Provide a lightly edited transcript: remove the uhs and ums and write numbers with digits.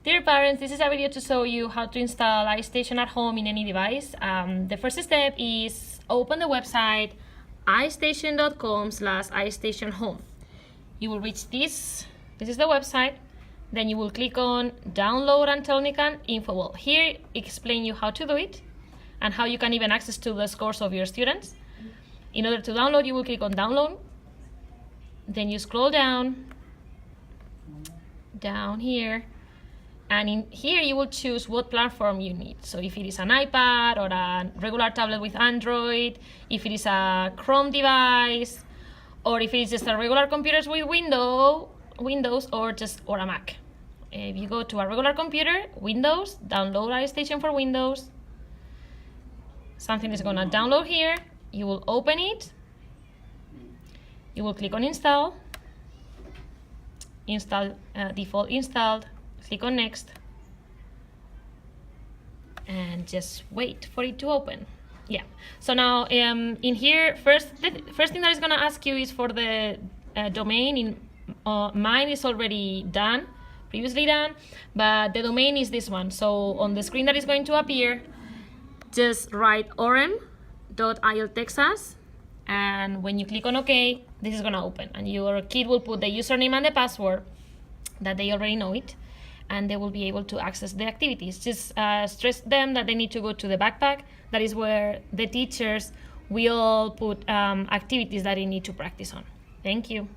Dear parents, this is a video to show you how to install Istation at home in any device. The first step is open the website istation.com/istationhome. You will reach this is the website. Then you will click on download and technical info. Well, here explain you how to do it and how you can even access to the scores of your students. In order to download, you will click on download. Then you scroll down here. And in here, you will choose what platform you need. So if it is an iPad or a regular tablet with Android, if it is a Chrome device, or if it is just a regular computer with Windows or a Mac. If you go to a regular computer, Windows, download Istation for Windows. Something is gonna download here. You will open it. You will click on install. Default installed. Click on next and just wait for it to open. Yeah, so now in here, the first thing that is going to ask you is for the domain. Mine is already done, previously done, but the domain is this one. So on the screen that is going to appear, just write orem.il.texas, and when you click on OK, this is going to open, and your kid will put the username and the password that they already know it, and they will be able to access the activities. Just stress them that they need to go to the backpack. That is where the teachers will put activities that they need to practice on. Thank you.